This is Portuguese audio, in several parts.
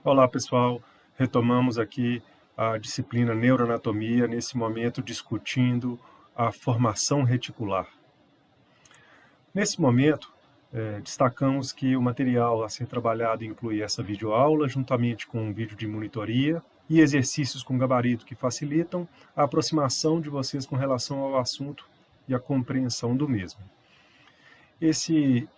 Olá, pessoal. Retomamos aqui a disciplina Neuroanatomia, nesse momento discutindo a formação reticular. Nesse momento, destacamos que o material a ser trabalhado inclui essa videoaula, juntamente com um vídeo de monitoria e exercícios com gabarito que facilitam a aproximação de vocês com relação ao assunto e a compreensão do mesmo. Esse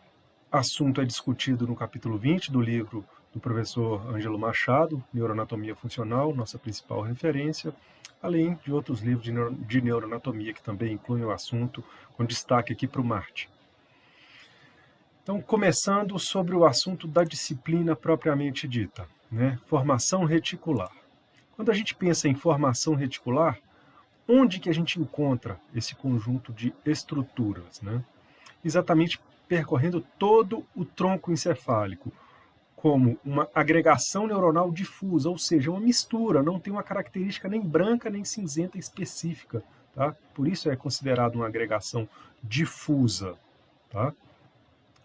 assunto é discutido no capítulo 20 do livro do professor Ângelo Machado, Neuroanatomia Funcional, nossa principal referência, além de outros livros de neuroanatomia que também incluem o assunto, com destaque aqui para o Marte. Então, começando sobre o assunto da disciplina propriamente dita, né? Formação reticular. Quando a gente pensa em formação reticular, onde que a gente encontra esse conjunto de estruturas, né? Exatamente percorrendo todo o tronco encefálico, como uma agregação neuronal difusa, ou seja, uma mistura, não tem uma característica nem branca nem cinzenta específica. Tá? Por isso é considerado uma agregação difusa. Tá?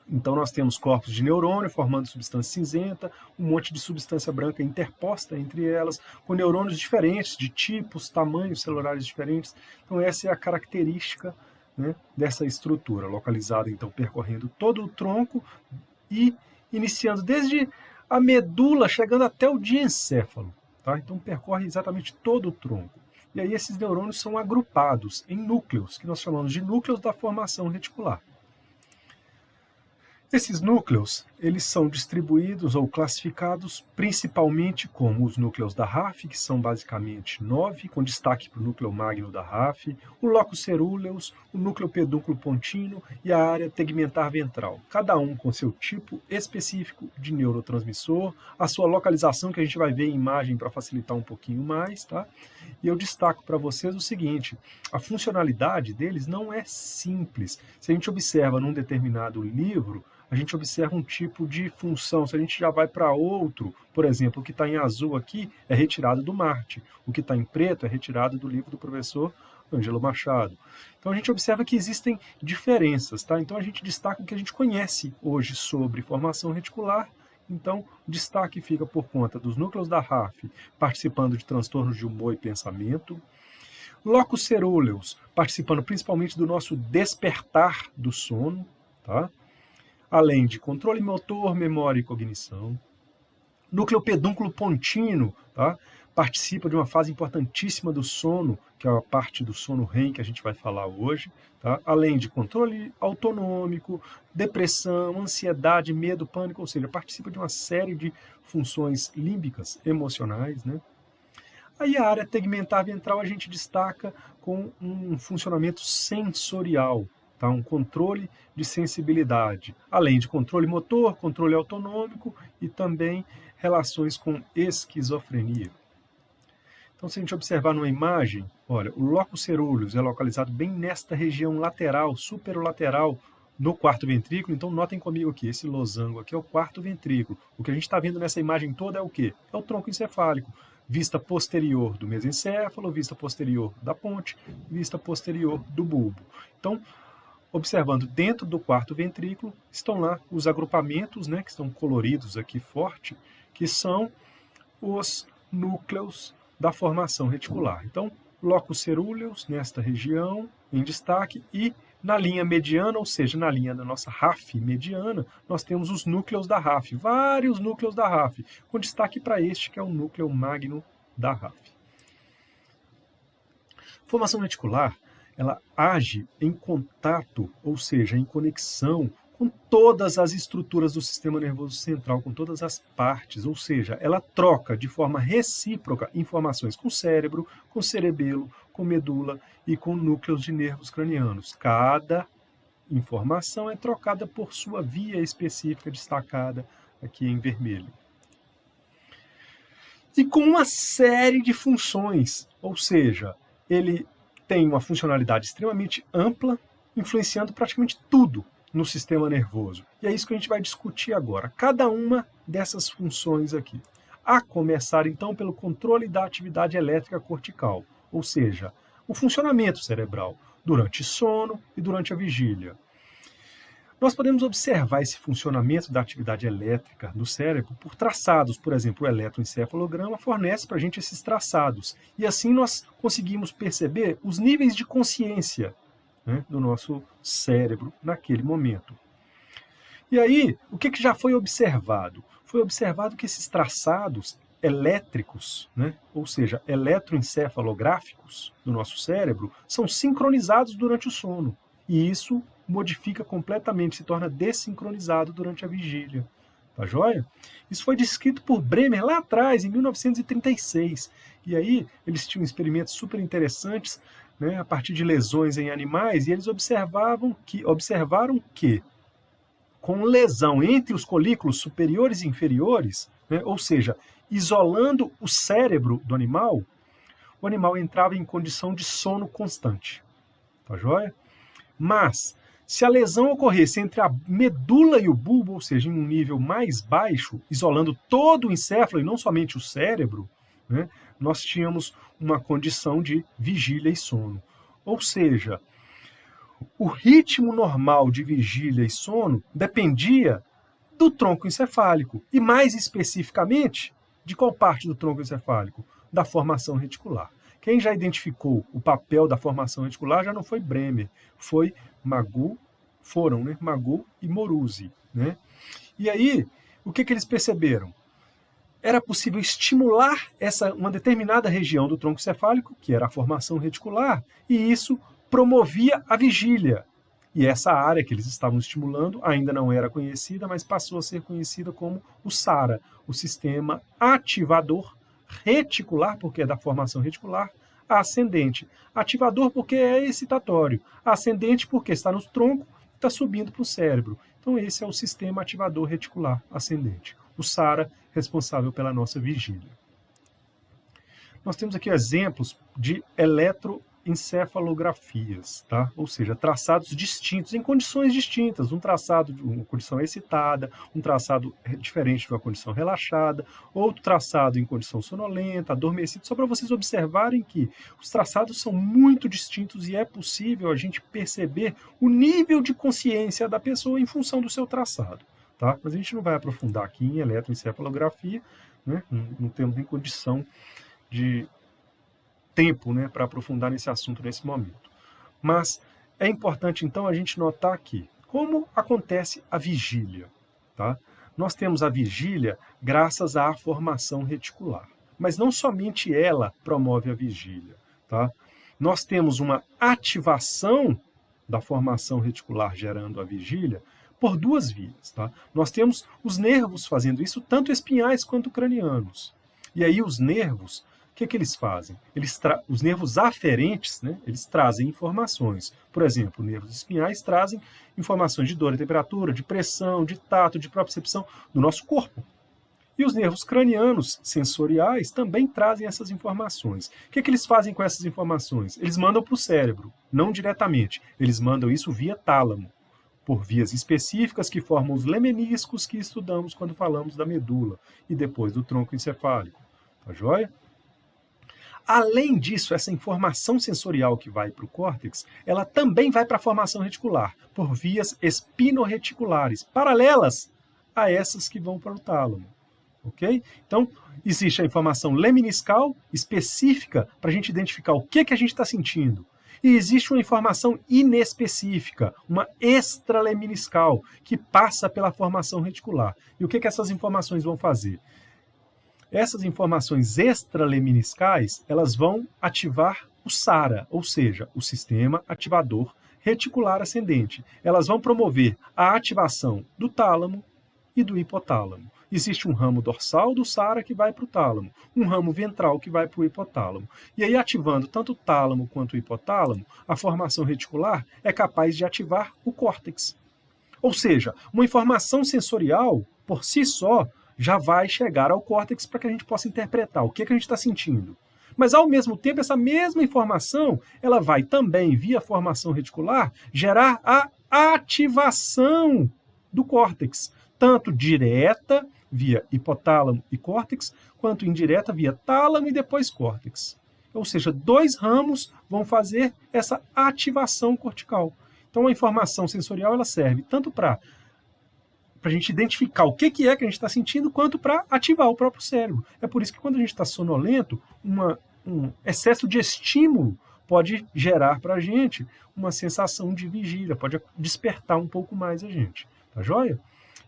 Então nós temos corpos de neurônio formando substância cinzenta, um monte de substância branca interposta entre elas, com neurônios diferentes, de tipos, tamanhos celulares diferentes. Então essa é a característica, né, dessa estrutura, localizada então percorrendo todo o tronco e iniciando desde a medula, chegando até o diencéfalo. Tá? Então percorre exatamente todo o tronco. E aí esses neurônios são agrupados em núcleos, que nós chamamos de núcleos da formação reticular. Esses núcleos, eles são distribuídos ou classificados principalmente como os núcleos da RAF, que são basicamente 9, com destaque para o núcleo magno da RAF, o locus cerúleus, o núcleo pedúnculo pontino e a área tegmentar ventral, cada um com seu tipo específico de neurotransmissor, a sua localização que a gente vai ver em imagem para facilitar um pouquinho mais, tá? E eu destaco para vocês o seguinte, a funcionalidade deles não é simples. Se a gente observa num determinado livro, a gente observa um tipo de função. Se a gente já vai para outro, por exemplo, o que está em azul aqui é retirado do Marte, o que está em preto é retirado do livro do professor Ângelo Machado. Então a gente observa que existem diferenças, tá? Então a gente destaca o que a gente conhece hoje sobre formação reticular. Então, o destaque fica por conta dos núcleos da RAF participando de transtornos de humor e pensamento, locus cerúleus participando principalmente do nosso despertar do sono, tá? Além de controle motor, memória e cognição. Núcleo pedúnculo pontino, tá? Participa de uma fase importantíssima do sono, que é a parte do sono REM que a gente vai falar hoje, tá? Além de controle autonômico, depressão, ansiedade, medo, pânico, ou seja, participa de uma série de funções límbicas, emocionais, né? Aí a área tegmentar ventral a gente destaca com um funcionamento sensorial, tá? Um controle de sensibilidade, além de controle motor, controle autonômico e também relações com esquizofrenia. Então, se a gente observar numa imagem, olha, o locus cerúleus é localizado bem nesta região lateral, superolateral, no quarto ventrículo. Então, notem comigo aqui, esse losango aqui é o quarto ventrículo. O que a gente está vendo nessa imagem toda é o quê? É o tronco encefálico. Vista posterior do mesencéfalo, vista posterior da ponte, vista posterior do bulbo. Então, observando dentro do quarto ventrículo, estão lá os agrupamentos, né, que estão coloridos aqui forte, que são os núcleos da formação reticular. Então, locus cerúleus nesta região, em destaque, e na linha mediana, ou seja, na linha da nossa RAF mediana, nós temos os núcleos da RAF, vários núcleos da RAF, com destaque para este, que é o núcleo magno da RAF. Formação reticular, ela age em contato, ou seja, em conexão com todas as estruturas do sistema nervoso central, com todas as partes, ou seja, ela troca de forma recíproca informações com o cérebro, com o cerebelo, com medula e com núcleos de nervos cranianos. Cada informação é trocada por sua via específica destacada aqui em vermelho. E com uma série de funções, ou seja, ele tem uma funcionalidade extremamente ampla, influenciando praticamente tudo no sistema nervoso. E é isso que a gente vai discutir agora, cada uma dessas funções aqui. A começar, então, pelo controle da atividade elétrica cortical, ou seja, o funcionamento cerebral durante sono e durante a vigília. Nós podemos observar esse funcionamento da atividade elétrica do cérebro por traçados. Por exemplo, o eletroencefalograma fornece para a gente esses traçados. E assim nós conseguimos perceber os níveis de consciência, né, do nosso cérebro naquele momento. E aí, o que já foi observado? Foi observado que esses traçados elétricos, né, ou seja, eletroencefalográficos do nosso cérebro, são sincronizados durante o sono. E isso modifica completamente, se torna desincronizado durante a vigília. Tá joia? Isso foi descrito por Bremer lá atrás, em 1936. E aí, eles tinham experimentos super interessantes, né, a partir de lesões em animais, e eles observaram que com lesão entre os colículos superiores e inferiores, né, ou seja, isolando o cérebro do animal, o animal entrava em condição de sono constante. Tá joia? Mas, se a lesão ocorresse entre a medula e o bulbo, ou seja, em um nível mais baixo, isolando todo o encéfalo e não somente o cérebro, né, nós tínhamos uma condição de vigília e sono. Ou seja, o ritmo normal de vigília e sono dependia do tronco encefálico, e mais especificamente, de qual parte do tronco encefálico? Da formação reticular. Quem já identificou o papel da formação reticular já não foi Bremer, foi Magu e Moruzzi, né? E aí, o que eles perceberam? Era possível estimular uma determinada região do tronco encefálico, que era a formação reticular, e isso promovia a vigília. E essa área que eles estavam estimulando ainda não era conhecida, mas passou a ser conhecida como o SARA, o Sistema Ativador Reticular, porque é da formação reticular, ascendente. Ativador porque é excitatório. Ascendente porque está no tronco e está subindo para o cérebro. Então esse é o Sistema Ativador Reticular Ascendente. O SARA, responsável pela nossa vigília. Nós temos aqui exemplos de eletroencefalografias, tá? Ou seja, traçados distintos, em condições distintas. Um traçado de uma condição excitada, um traçado diferente de uma condição relaxada, outro traçado em condição sonolenta, adormecido, só para vocês observarem que os traçados são muito distintos e é possível a gente perceber o nível de consciência da pessoa em função do seu traçado. Tá? Mas a gente não vai aprofundar aqui em eletroencefalografia, né? Não temos nem condição de tempo, né, para aprofundar nesse assunto nesse momento. Mas é importante, então, a gente notar aqui como acontece a vigília. Tá? Nós temos a vigília graças à formação reticular. Mas não somente ela promove a vigília. Tá? Nós temos uma ativação da formação reticular gerando a vigília por duas vias. Tá? Nós temos os nervos fazendo isso, tanto espinhais quanto cranianos. E aí os nervos, o que eles fazem? Os nervos aferentes, né, eles trazem informações. Por exemplo, nervos espinhais trazem informações de dor e temperatura, de pressão, de tato, de propriocepção do nosso corpo. E os nervos cranianos sensoriais também trazem essas informações. O que eles fazem com essas informações? Eles mandam para o cérebro, não diretamente. Eles mandam isso via tálamo, por vias específicas que formam os lemeniscos que estudamos quando falamos da medula e depois do tronco encefálico. Tá joia? Além disso, essa informação sensorial que vai para o córtex, ela também vai para a formação reticular, por vias espinorreticulares, paralelas a essas que vão para o tálamo. Ok? Então, existe a informação leminiscal específica para a gente identificar o que a gente está sentindo. E existe uma informação inespecífica, uma extraleminiscal, que passa pela formação reticular. E o que essas informações vão fazer? Essas informações extraleminiscais, elas vão ativar o SARA, ou seja, o Sistema Ativador Reticular Ascendente. Elas vão promover a ativação do tálamo e do hipotálamo. Existe um ramo dorsal do SARA que vai para o tálamo, um ramo ventral que vai para o hipotálamo. E aí, ativando tanto o tálamo quanto o hipotálamo, a formação reticular é capaz de ativar o córtex. Ou seja, uma informação sensorial, por si só, já vai chegar ao córtex para que a gente possa interpretar o que a gente está sentindo. Mas, ao mesmo tempo, essa mesma informação, ela vai também, via formação reticular, gerar a ativação do córtex, tanto direta, via hipotálamo e córtex, quanto indireta, via tálamo e depois córtex. Ou seja, dois ramos vão fazer essa ativação cortical. Então, a informação sensorial ela serve tanto para a gente identificar o que é que a gente está sentindo, quanto para ativar o próprio cérebro. É por isso que quando a gente está sonolento, um excesso de estímulo pode gerar para a gente uma sensação de vigília, pode despertar um pouco mais a gente. Tá joia?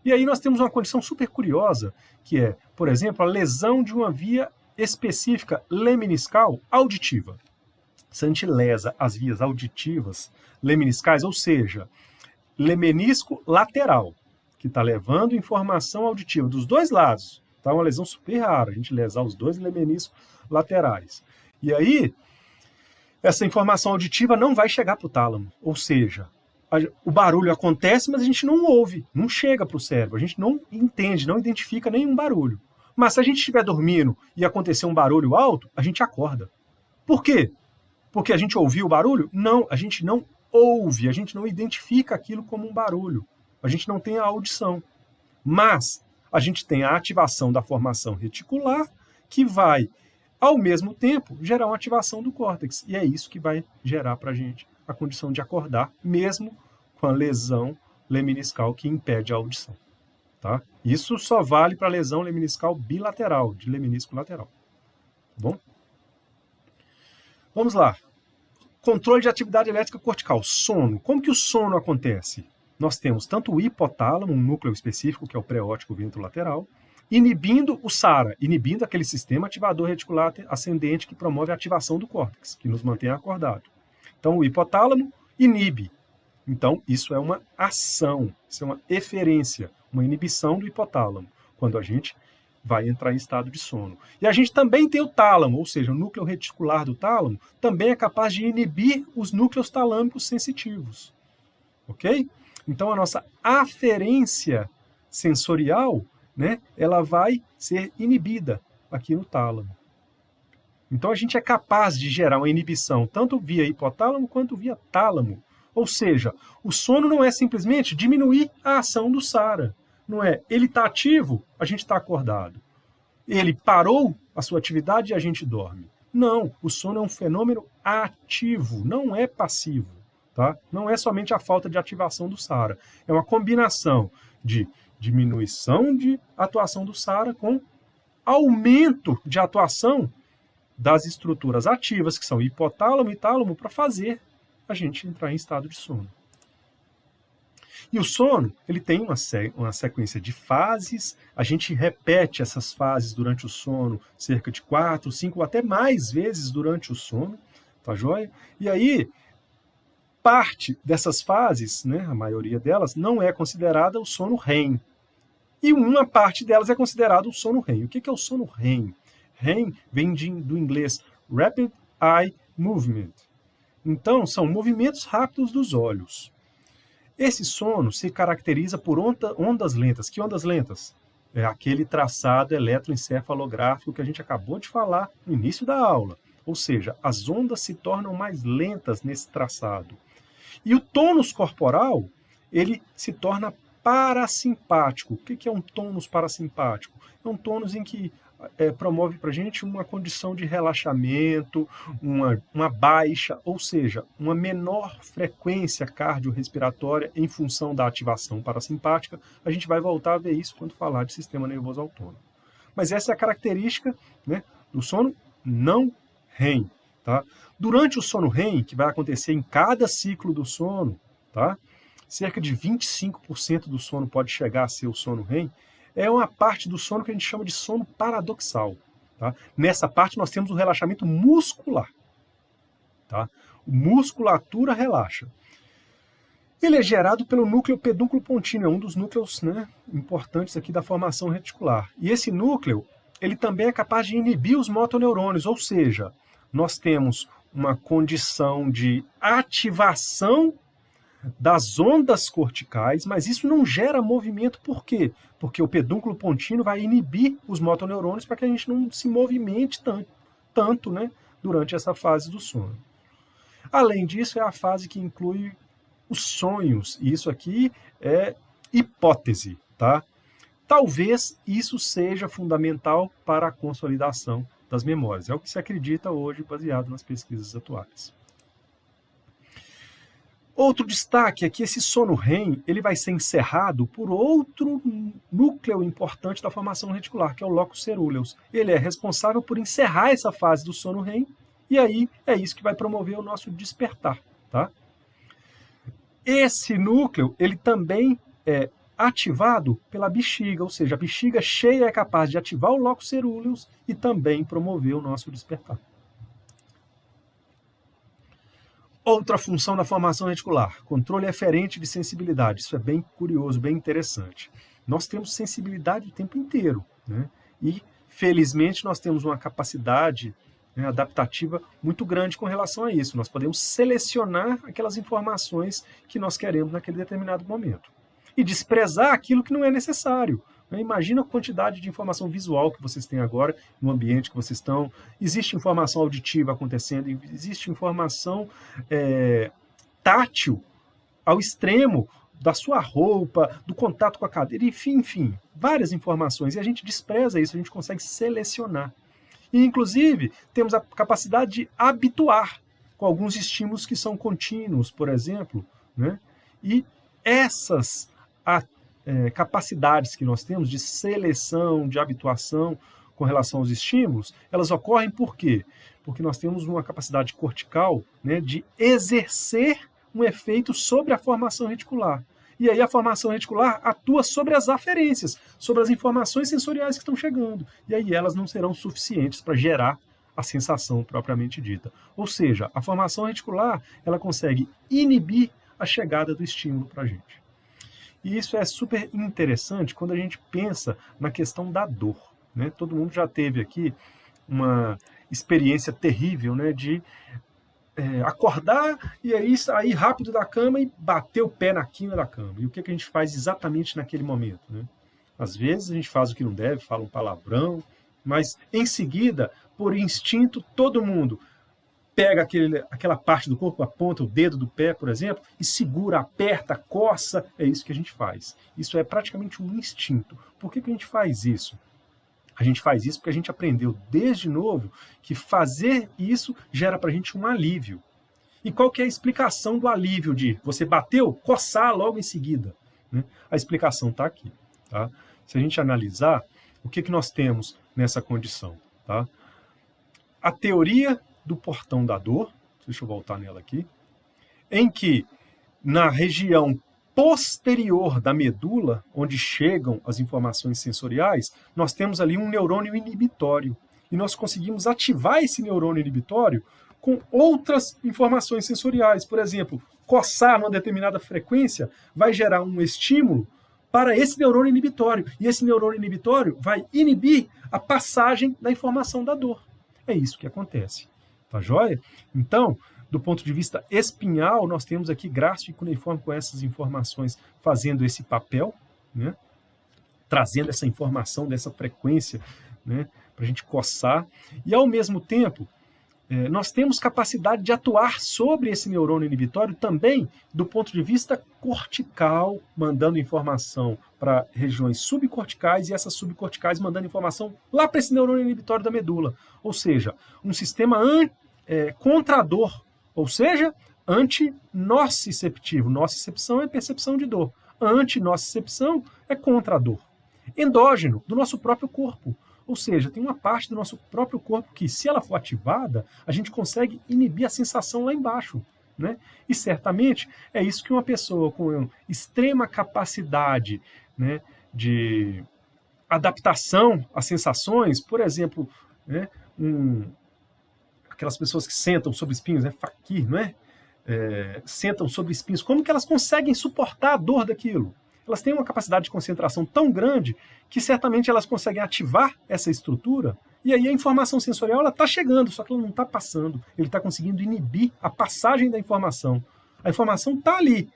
E aí nós temos uma condição super curiosa, que é, por exemplo, a lesão de uma via específica lemniscal auditiva. Se a gente lesa as vias auditivas lemniscais, ou seja, lemnisco lateral, que está levando informação auditiva dos dois lados, tá? Uma lesão super rara, a gente lesar os dois lemniscos laterais. E aí, essa informação auditiva não vai chegar para o tálamo, ou seja, o barulho acontece, mas a gente não ouve, não chega para o cérebro, a gente não entende, não identifica nenhum barulho. Mas se a gente estiver dormindo e acontecer um barulho alto, a gente acorda. Por quê? Porque a gente ouviu o barulho? Não, a gente não ouve, a gente não identifica aquilo como um barulho. A gente não tem a audição. Mas a gente tem a ativação da formação reticular, que vai, ao mesmo tempo, gerar uma ativação do córtex. E é isso que vai gerar para a gente a condição de acordar, mesmo com a lesão lemniscal que impede a audição. Tá? Isso só vale para lesão lemniscal bilateral, de lemnisco lateral. Tá bom? Vamos lá. Controle de atividade elétrica cortical, sono. Como que o sono acontece? Nós temos tanto o hipotálamo, um núcleo específico, que é o pré-óptico ventrolateral, inibindo o SARA, inibindo aquele sistema ativador reticular ascendente que promove a ativação do córtex, que nos mantém acordado. Então, o hipotálamo inibe. Então, isso é uma ação, isso é uma eferência, uma inibição do hipotálamo, quando a gente vai entrar em estado de sono. E a gente também tem o tálamo, ou seja, o núcleo reticular do tálamo também é capaz de inibir os núcleos talâmicos sensitivos. Ok? Então, a nossa aferência sensorial, né, ela vai ser inibida aqui no tálamo. Então, a gente é capaz de gerar uma inibição tanto via hipotálamo quanto via tálamo. Ou seja, o sono não é simplesmente diminuir a ação do SARA. Não é, ele está ativo, a gente está acordado. Ele parou a sua atividade e a gente dorme. Não, o sono é um fenômeno ativo, não é passivo. Tá? Não é somente a falta de ativação do SARA. É uma combinação de diminuição de atuação do SARA com aumento de atuação das estruturas ativas, que são hipotálamo e tálamo, para fazer a gente entrar em estado de sono. E o sono, ele tem uma sequência de fases, a gente repete essas fases durante o sono cerca de 4, 5 ou até mais vezes durante o sono, tá joia? E aí, parte dessas fases, né, a maioria delas, não é considerada o sono REM. E uma parte delas é considerada o sono REM. O que é o sono REM? REM vem do inglês Rapid Eye Movement. Então, são movimentos rápidos dos olhos. Esse sono se caracteriza por ondas lentas. Que ondas lentas? É aquele traçado eletroencefalográfico que a gente acabou de falar no início da aula. Ou seja, as ondas se tornam mais lentas nesse traçado. E o tônus corporal, ele se torna parasimpático. O que é um tônus parasimpático? É um tônus em que promove para a gente uma condição de relaxamento, uma baixa, ou seja, uma menor frequência cardiorrespiratória em função da ativação parasimpática. A gente vai voltar a ver isso quando falar de sistema nervoso autônomo. Mas essa é a característica, né, do sono não REM. Tá? Durante o sono REM, que vai acontecer em cada ciclo do sono, tá? Cerca de 25% do sono pode chegar a ser o sono REM, é uma parte do sono que a gente chama de sono paradoxal. Tá? Nessa parte nós temos o relaxamento muscular. Tá? A musculatura relaxa. Ele é gerado pelo núcleo pedúnculo pontíneo, é um dos núcleos, né, importantes aqui da formação reticular. E esse núcleo, ele também é capaz de inibir os motoneurônios, ou seja, nós temos uma condição de ativação das ondas corticais, mas isso não gera movimento. Por quê? Porque o pedúnculo pontíneo vai inibir os motoneurônios para que a gente não se movimente tanto, né, durante essa fase do sono. Além disso, é a fase que inclui os sonhos, e isso aqui é hipótese, tá? Talvez isso seja fundamental para a consolidação das memórias. É o que se acredita hoje, baseado nas pesquisas atuais. Outro destaque é que esse sono REM ele vai ser encerrado por outro núcleo importante da formação reticular, que é o locus ceruleus. Ele é responsável por encerrar essa fase do sono REM, e aí é isso que vai promover o nosso despertar. Tá? Esse núcleo ele também é ativado pela bexiga, ou seja, a bexiga cheia é capaz de ativar o locus ceruleus e também promover o nosso despertar. Outra função da formação reticular, controle eferente de sensibilidade. Isso é bem curioso, bem interessante. Nós temos sensibilidade o tempo inteiro, né? E, felizmente, nós temos uma capacidade, né, adaptativa muito grande com relação a isso. Nós podemos selecionar aquelas informações que nós queremos naquele determinado momento. E desprezar aquilo que não é necessário. Imagina a quantidade de informação visual que vocês têm agora no ambiente que vocês estão. Existe informação auditiva acontecendo, existe informação tátil ao extremo da sua roupa, do contato com a cadeira, enfim, várias informações. E a gente despreza isso, a gente consegue selecionar. E, inclusive, temos a capacidade de habituar com alguns estímulos que são contínuos, por exemplo, né? E essas capacidades que nós temos de seleção, de habituação com relação aos estímulos, elas ocorrem por quê? Porque nós temos uma capacidade cortical, né, de exercer um efeito sobre a formação reticular. E aí a formação reticular atua sobre as aferências, sobre as informações sensoriais que estão chegando. E aí elas não serão suficientes para gerar a sensação propriamente dita. Ou seja, a formação reticular ela consegue inibir a chegada do estímulo para a gente. E isso é super interessante quando a gente pensa na questão da dor, né? Todo mundo já teve aqui uma experiência terrível, né, de acordar e aí sair rápido da cama e bater o pé na quina da cama. E o que a gente faz exatamente naquele momento, né? Às vezes a gente faz o que não deve, fala um palavrão, mas em seguida, por instinto, todo mundo pega aquela parte do corpo, aponta o dedo do pé, por exemplo, e segura, aperta, coça. É isso que a gente faz. Isso é praticamente um instinto. Por que a gente faz isso? A gente faz isso porque a gente aprendeu desde novo que fazer isso gera para a gente um alívio. E qual que é a explicação do alívio de você bateu, coçar logo em seguida? Né? A explicação está aqui. Tá? Se a gente analisar, o que nós temos nessa condição? Tá? A teoria do portão da dor, deixa eu voltar nela aqui, em que na região posterior da medula, onde chegam as informações sensoriais, nós temos ali um neurônio inibitório. E nós conseguimos ativar esse neurônio inibitório com outras informações sensoriais. Por exemplo, coçar numa determinada frequência vai gerar um estímulo para esse neurônio inibitório. E esse neurônio inibitório vai inibir a passagem da informação da dor. É isso que acontece. Tá joia? Então, do ponto de vista espinhal, nós temos aqui gráfico e cuneiforme com essas informações fazendo esse papel, né? Trazendo essa informação dessa frequência, né? Para a gente coçar. E, ao mesmo tempo, nós temos capacidade de atuar sobre esse neurônio inibitório também do ponto de vista cortical, mandando informação para regiões subcorticais e essas subcorticais mandando informação lá para esse neurônio inibitório da medula. Ou seja, um sistema contra a dor, ou seja, antinociceptivo. Nocicepção é percepção de dor. Antinocicepção é contra a dor. Endógeno, do nosso próprio corpo. Ou seja, tem uma parte do nosso próprio corpo que, se ela for ativada, a gente consegue inibir a sensação lá embaixo. Né? E certamente é isso que uma pessoa com extrema capacidade, né, de adaptação às sensações, por exemplo, né, aquelas pessoas que sentam sobre espinhos, né, fakir, não é? Sentam sobre espinhos, como que elas conseguem suportar a dor daquilo? Elas têm uma capacidade de concentração tão grande que certamente elas conseguem ativar essa estrutura e aí a informação sensorial está chegando, só que ela não está passando. Ele está conseguindo inibir a passagem da informação. A informação está ali,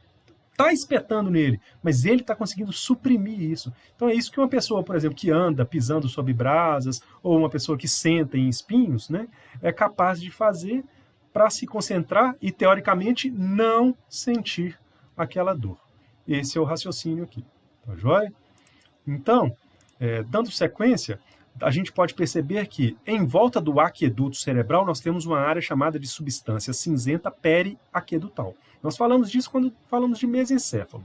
está espetando nele, mas ele está conseguindo suprimir isso. Então é isso que uma pessoa, por exemplo, que anda pisando sobre brasas ou uma pessoa que senta em espinhos, né, é capaz de fazer para se concentrar e, teoricamente, não sentir aquela dor. Esse é o raciocínio aqui. Tá joia? Então, dando sequência, a gente pode perceber que em volta do aqueduto cerebral nós temos uma área chamada de substância cinzenta periaquedutal. Nós falamos disso quando falamos de mesencéfalo.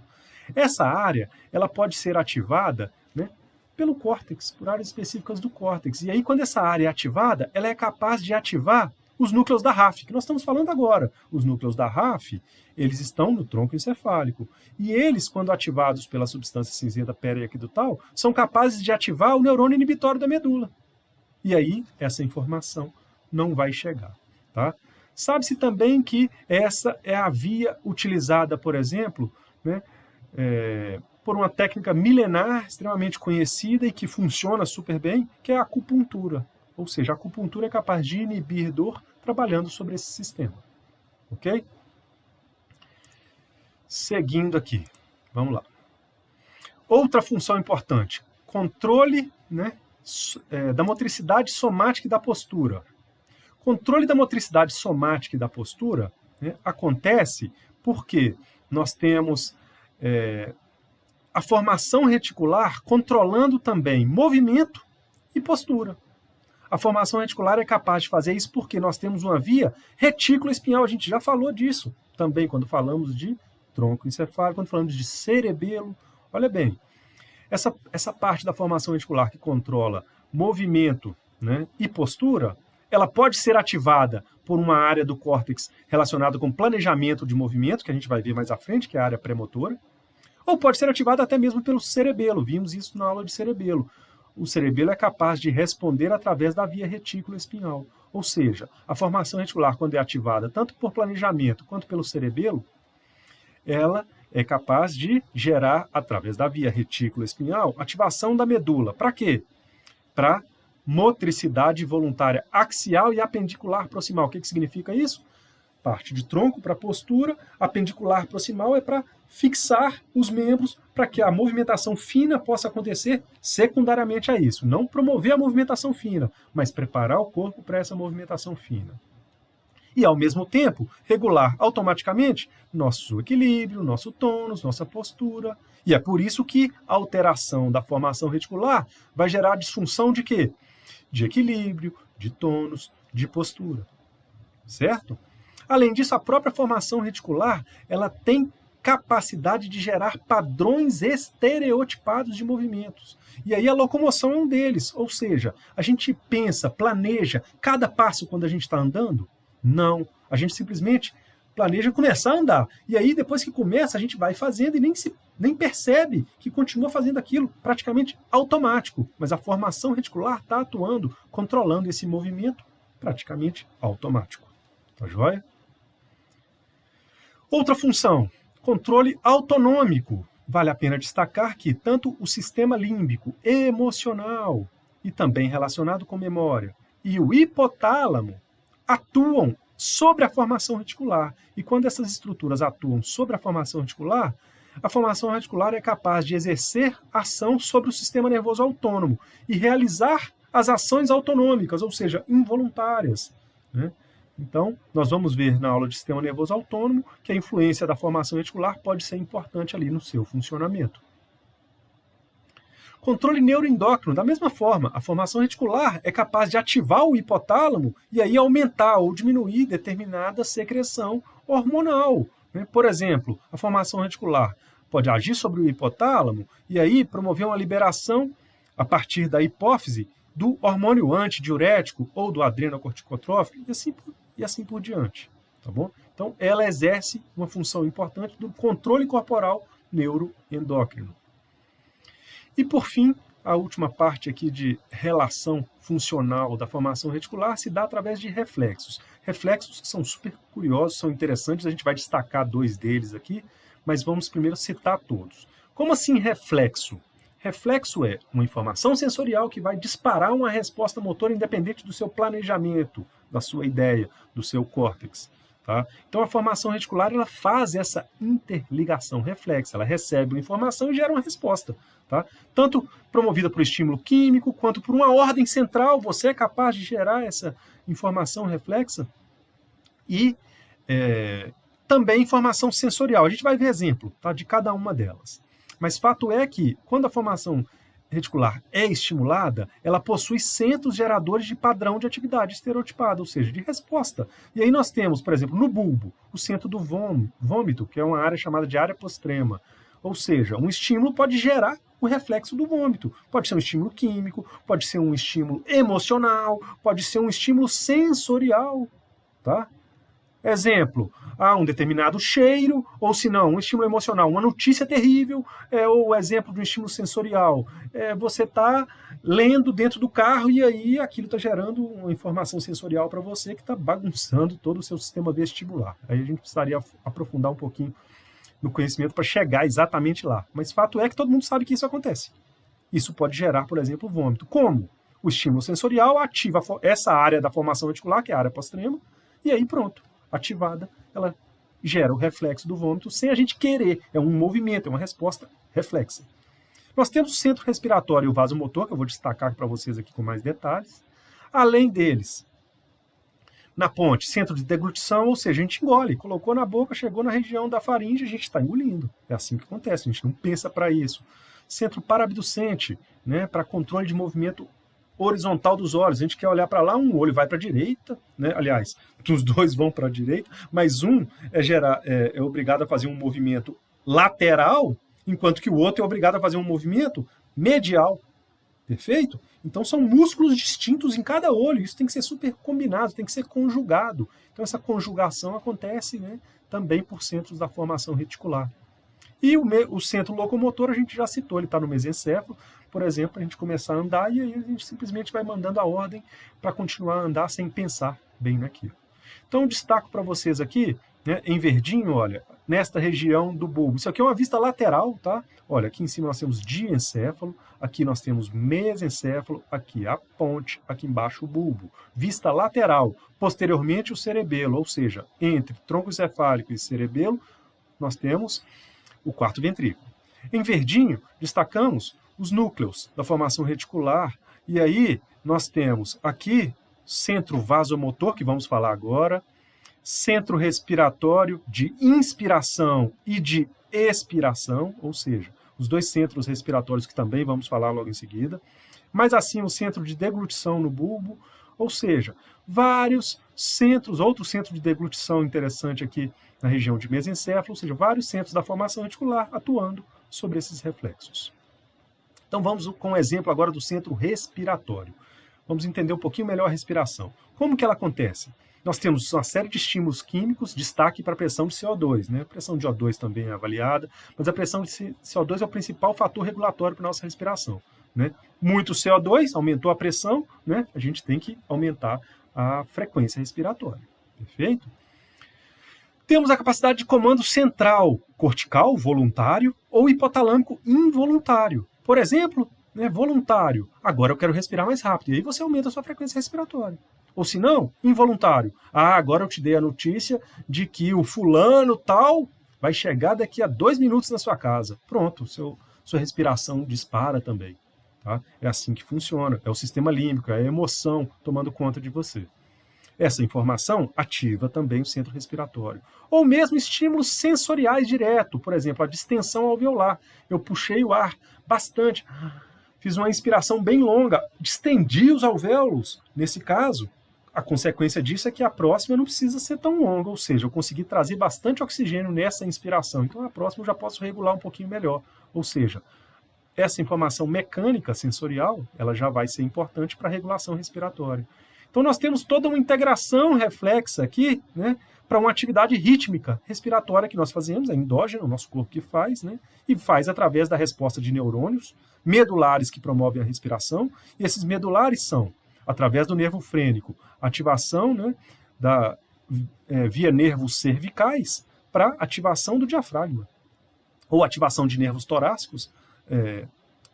Essa área ela pode ser ativada, né, pelo córtex, por áreas específicas do córtex. E aí, quando essa área é ativada, ela é capaz de ativar os núcleos da RAF, que nós estamos falando agora. Os núcleos da RAF, eles estão no tronco encefálico. E eles, quando ativados pela substância cinzenta periaquedutal, são capazes de ativar o neurônio inibitório da medula. E aí, essa informação não vai chegar. Tá? Sabe-se também que essa é a via utilizada, por exemplo, né, por uma técnica milenar, extremamente conhecida e que funciona super bem, que é a acupuntura. Ou seja, a acupuntura é capaz de inibir dor trabalhando sobre esse sistema. Ok? Seguindo aqui. Vamos lá. Outra função importante. Controle, né, da motricidade somática e da postura. Controle da motricidade somática e da postura, né, acontece porque nós temos a formação reticular controlando também movimento e postura. A formação reticular é capaz de fazer isso porque nós temos uma via retículo espinhal. A gente já falou disso também quando falamos de tronco encefálico, quando falamos de cerebelo. Olha bem, essa parte da formação reticular que controla movimento, né, e postura, ela pode ser ativada por uma área do córtex relacionada com planejamento de movimento, que a gente vai ver mais à frente, que é a área pré-motora, ou pode ser ativada até mesmo pelo cerebelo. Vimos isso na aula de cerebelo. O cerebelo é capaz de responder através da via retículo espinhal. Ou seja, a formação reticular, quando é ativada tanto por planejamento quanto pelo cerebelo, ela é capaz de gerar, através da via retículo espinhal, ativação da medula. Para quê? Para motricidade voluntária axial e apendicular proximal. O que significa isso? Parte de tronco para postura, apendicular proximal é para fixar os membros para que a movimentação fina possa acontecer secundariamente a isso. Não promover a movimentação fina, mas preparar o corpo para essa movimentação fina. E, ao mesmo tempo, regular automaticamente nosso equilíbrio, nosso tônus, nossa postura. E é por isso que a alteração da formação reticular vai gerar disfunção de quê? De equilíbrio, de tônus, de postura. Certo? Além disso, a própria formação reticular ela tem capacidade de gerar padrões estereotipados de movimentos. E aí a locomoção é um deles. Ou seja, a gente pensa, planeja cada passo quando a gente está andando? Não. A gente simplesmente planeja começar a andar. E aí, depois que começa, a gente vai fazendo e nem percebe que continua fazendo aquilo praticamente automático. Mas a formação reticular está atuando, controlando esse movimento praticamente automático. Tá joia? Outra função, controle autonômico. Vale a pena destacar que tanto o sistema límbico emocional e também relacionado com memória e o hipotálamo atuam sobre a formação reticular. E quando essas estruturas atuam sobre a formação reticular é capaz de exercer ação sobre o sistema nervoso autônomo e realizar as ações autonômicas, ou seja, involuntárias, né? Então, nós vamos ver na aula de sistema nervoso autônomo que a influência da formação reticular pode ser importante ali no seu funcionamento. Controle neuroendócrino, da mesma forma, a formação reticular é capaz de ativar o hipotálamo e aí aumentar ou diminuir determinada secreção hormonal, né? Por exemplo, a formação reticular pode agir sobre o hipotálamo e aí promover uma liberação a partir da hipófise do hormônio antidiurético ou do adrenocorticotrófico e assim por diante, tá bom? Então, ela exerce uma função importante do controle corporal neuroendócrino. E, por fim, a última parte aqui de relação funcional da formação reticular se dá através de reflexos. Reflexos que são super curiosos, são interessantes, a gente vai destacar 2 deles aqui, mas vamos primeiro citar todos. Como assim reflexo? Reflexo é uma informação sensorial que vai disparar uma resposta motora independente do seu planejamento, da sua ideia, do seu córtex. Tá? Então, a formação reticular ela faz essa interligação reflexa. Ela recebe uma informação e gera uma resposta. Tá? Tanto promovida por estímulo químico, quanto por uma ordem central. Você é capaz de gerar essa informação reflexa. E também informação sensorial. A gente vai ver exemplo, tá, de cada uma delas. Mas fato é que, quando a formação reticular é estimulada, ela possui centros geradores de padrão de atividade estereotipada, ou seja, de resposta. E aí nós temos, por exemplo, no bulbo, o centro do vômito, que é uma área chamada de área postrema. Ou seja, um estímulo pode gerar o reflexo do vômito. Pode ser um estímulo químico, pode ser um estímulo emocional, pode ser um estímulo sensorial, tá? Exemplo, um determinado cheiro, ou se não, um estímulo emocional, uma notícia terrível, ou exemplo de um estímulo sensorial. Você está lendo dentro do carro e aí aquilo está gerando uma informação sensorial para você que está bagunçando todo o seu sistema vestibular. Aí a gente precisaria aprofundar um pouquinho no conhecimento para chegar exatamente lá. Mas fato é que todo mundo sabe que isso acontece. Isso pode gerar, por exemplo, vômito. Como? O estímulo sensorial ativa essa área da formação reticular, que é a área postrema, e aí pronto. Ativada, ela gera o reflexo do vômito sem a gente querer. É um movimento, é uma resposta reflexa. Nós temos o centro respiratório e o vasomotor, que eu vou destacar para vocês aqui com mais detalhes. Além deles, na ponte, centro de deglutição, ou seja, a gente engole, colocou na boca, chegou na região da faringe, a gente está engolindo. É assim que acontece, a gente não pensa para isso. Centro parabducente, né, para controle de movimento horizontal dos olhos. A gente quer olhar para lá, um olho vai para a direita, né? Aliás, os dois vão para a direita, mas um é obrigado a fazer um movimento lateral, enquanto que o outro é obrigado a fazer um movimento medial. Perfeito? Então são músculos distintos em cada olho. Isso tem que ser super combinado, tem que ser conjugado. Então essa conjugação acontece, né, também por centros da formação reticular. E o centro locomotor a gente já citou, ele está no mesencéfalo, por exemplo, a gente começar a andar e aí a gente simplesmente vai mandando a ordem para continuar a andar sem pensar bem naquilo. Então eu destaco para vocês aqui, né, em verdinho, olha, nesta região do bulbo. Isso aqui é uma vista lateral, tá? Olha, aqui em cima nós temos diencéfalo, aqui nós temos mesencéfalo, aqui a ponte, aqui embaixo o bulbo. Vista lateral, posteriormente o cerebelo, ou seja, entre tronco encefálico e cerebelo, nós temos o quarto ventrículo. Em verdinho, destacamos os núcleos da formação reticular, e aí nós temos aqui centro vasomotor, que vamos falar agora, centro respiratório de inspiração e de expiração, ou seja, os dois centros respiratórios que também vamos falar logo em seguida, mais acima o centro de deglutição no bulbo, ou seja, vários centros, outro centro de deglutição interessante aqui na região de mesencéfalo, ou seja, vários centros da formação reticular atuando sobre esses reflexos. Então vamos com um exemplo agora do centro respiratório. Vamos entender um pouquinho melhor a respiração. Como que ela acontece? Nós temos uma série de estímulos químicos, destaque para a pressão de CO2, né? A pressão de O2 também é avaliada, mas a pressão de CO2 é o principal fator regulatório para a nossa respiração, né? Muito CO2, aumentou a pressão, né? A gente tem que aumentar a frequência respiratória, perfeito? Temos a capacidade de comando central, cortical, voluntário, ou hipotalâmico, involuntário. Por exemplo, né, voluntário, agora eu quero respirar mais rápido, e aí você aumenta a sua frequência respiratória. Ou se não, involuntário, agora eu te dei a notícia de que o fulano tal vai chegar daqui a 2 minutos na sua casa. Pronto, sua respiração dispara também. Tá? É assim que funciona, é o sistema límbico, é a emoção tomando conta de você. Essa informação ativa também o centro respiratório. Ou mesmo estímulos sensoriais direto, por exemplo, a distensão alveolar. Eu puxei o ar bastante, fiz uma inspiração bem longa, distendi os alvéolos. Nesse caso, a consequência disso é que a próxima não precisa ser tão longa, ou seja, eu consegui trazer bastante oxigênio nessa inspiração. Então a próxima eu já posso regular um pouquinho melhor. Ou seja, essa informação mecânica sensorial, ela já vai ser importante para a regulação respiratória. Então nós temos toda uma integração reflexa aqui, né, para uma atividade rítmica respiratória que nós fazemos, é endógena, o nosso corpo que faz, né, e faz através da resposta de neurônios medulares que promovem a respiração, e esses medulares são, através do nervo frênico, ativação, né, da via nervos cervicais para ativação do diafragma, ou ativação de nervos torácicos,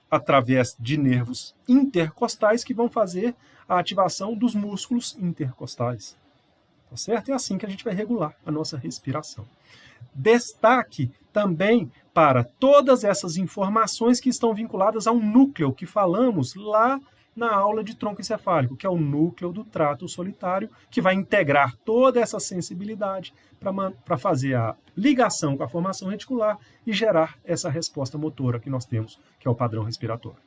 através de nervos intercostais que vão fazer a ativação dos músculos intercostais. Tá certo? É assim que a gente vai regular a nossa respiração. Destaque também para todas essas informações que estão vinculadas ao núcleo que falamos lá na aula de tronco encefálico, que é o núcleo do trato solitário, que vai integrar toda essa sensibilidade para fazer a ligação com a formação reticular e gerar essa resposta motora que nós temos, que é o padrão respiratório.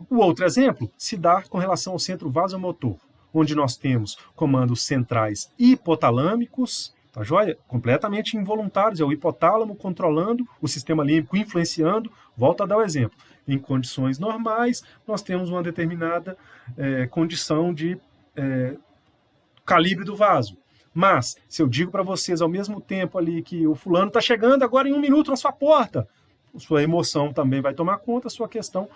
O outro exemplo se dá com relação ao centro vasomotor, onde nós temos comandos centrais hipotalâmicos, tá joia? Completamente involuntários, é o hipotálamo controlando o sistema límbico, influenciando. Volto a dar o exemplo. Em condições normais, nós temos uma determinada condição de calibre do vaso. Mas, se eu digo para vocês ao mesmo tempo ali que o fulano está chegando agora em 1 minuto na sua porta, sua emoção também vai tomar conta, sua questão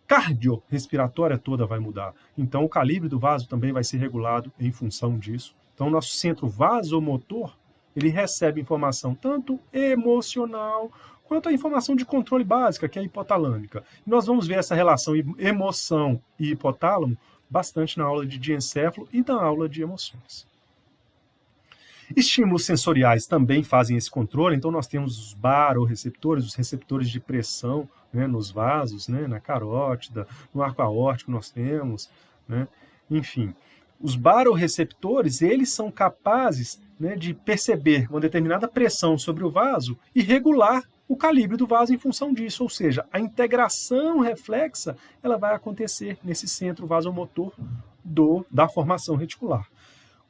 cardiorrespiratória toda vai mudar. Então, o calibre do vaso também vai ser regulado em função disso. Então, nosso centro vasomotor, ele recebe informação tanto emocional quanto a informação de controle básica, que é a hipotalâmica. E nós vamos ver essa relação emoção e hipotálamo bastante na aula de diencéfalo e na aula de emoções. Estímulos sensoriais também fazem esse controle, então nós temos os baroreceptores, os receptores de pressão, né, nos vasos, né, na carótida, no arco aórtico nós temos, né, enfim. Os baroreceptores, eles são capazes, né, de perceber uma determinada pressão sobre o vaso e regular o calibre do vaso em função disso, ou seja, a integração reflexa ela vai acontecer nesse centro vasomotor da formação reticular.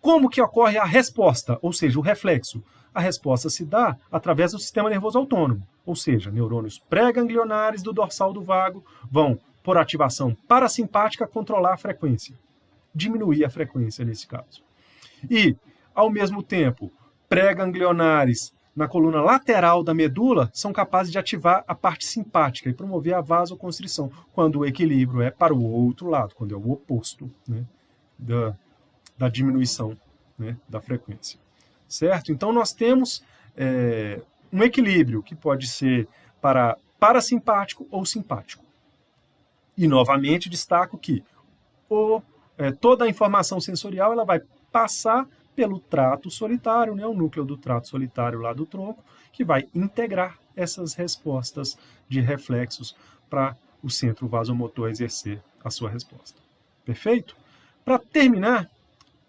Como que ocorre a resposta, ou seja, o reflexo? A resposta se dá através do sistema nervoso autônomo, ou seja, neurônios pré-ganglionares do dorsal do vago vão, por ativação parasimpática, controlar a frequência, diminuir a frequência nesse caso. E, ao mesmo tempo, pré-ganglionares na coluna lateral da medula são capazes de ativar a parte simpática e promover a vasoconstrição, quando o equilíbrio é para o outro lado, quando é o oposto, né, da diminuição, né, da frequência. Certo? Então, nós temos um equilíbrio que pode ser para parasimpático ou simpático. E, novamente, destaco que toda a informação sensorial ela vai passar pelo trato solitário, né, o núcleo do trato solitário lá do tronco, que vai integrar essas respostas de reflexos para o centro vasomotor exercer a sua resposta. Perfeito? Para terminar,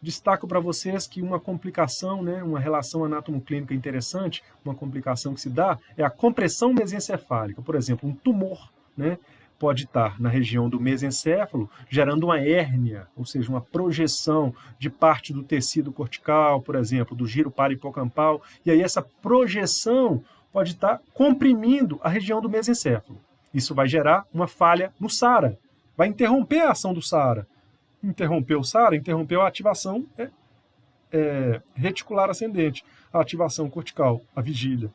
destaco para vocês que uma complicação, né, uma relação anatomoclínica interessante, uma complicação que se dá é a compressão mesencefálica. Por exemplo, um tumor, né, pode estar na região do mesencéfalo, gerando uma hérnia, ou seja, uma projeção de parte do tecido cortical, por exemplo, do giro parahipocampal, e aí essa projeção pode estar comprimindo a região do mesencéfalo. Isso vai gerar uma falha no SARA, vai interromper a ação do SARA. Interrompeu o SARA, interrompeu a ativação reticular ascendente, a ativação cortical, a vigília.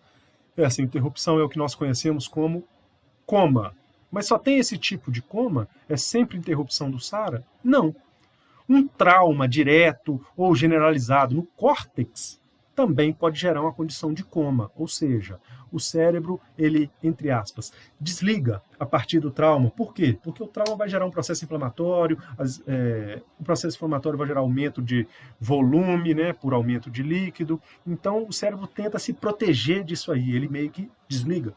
Essa interrupção é o que nós conhecemos como coma. Mas só tem esse tipo de coma? É sempre interrupção do SARA? Não. Um trauma direto ou generalizado no córtex também pode gerar uma condição de coma, ou seja, o cérebro, ele, entre aspas, desliga a partir do trauma. Por quê? Porque o trauma vai gerar um processo inflamatório, o processo inflamatório vai gerar aumento de volume, né, por aumento de líquido, então o cérebro tenta se proteger disso aí, ele meio que desliga,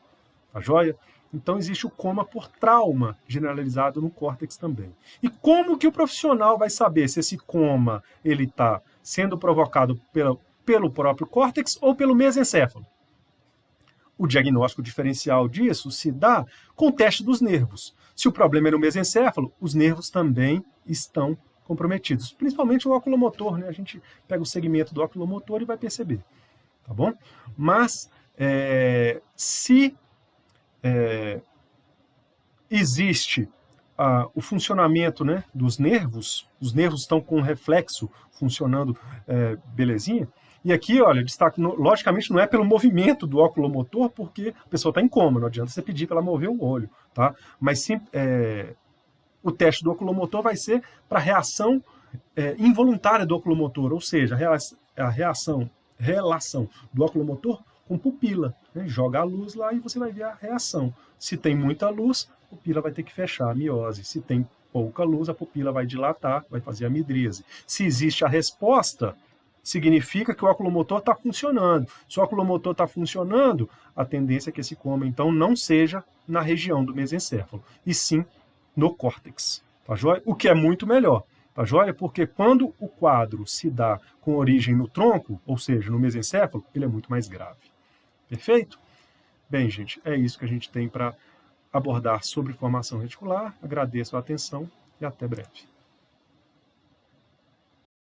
tá joia? Então existe o coma por trauma generalizado no córtex também. E como que o profissional vai saber se esse coma ele está sendo provocado pelo próprio córtex ou pelo mesencéfalo? O diagnóstico diferencial disso se dá com o teste dos nervos. Se o problema é no mesencéfalo, os nervos também estão comprometidos, principalmente o oculomotor, né? A gente pega o segmento do oculomotor e vai perceber, tá bom? Mas se existe o funcionamento, né, dos nervos, os nervos estão com um reflexo funcionando belezinha, e aqui, olha, destaque, logicamente não é pelo movimento do oculomotor, porque a pessoa está em coma, não adianta você pedir para ela mover o olho, tá? Mas sim, o teste do oculomotor vai ser para a reação involuntária do oculomotor, ou seja, a relação do oculomotor com pupila, né? Joga a luz lá e você vai ver a reação. Se tem muita luz, a pupila vai ter que fechar, a miose. Se tem pouca luz, a pupila vai dilatar, vai fazer a midríase. Se existe a resposta, significa que o oculomotor está funcionando. Se o oculomotor está funcionando, a tendência é que esse coma, então, não seja na região do mesencéfalo, e sim no córtex, tá joia? O que é muito melhor, tá joia? Porque quando o quadro se dá com origem no tronco, ou seja, no mesencéfalo, ele é muito mais grave. Perfeito? Bem, gente, é isso que a gente tem para abordar sobre formação reticular. Agradeço a atenção e até breve.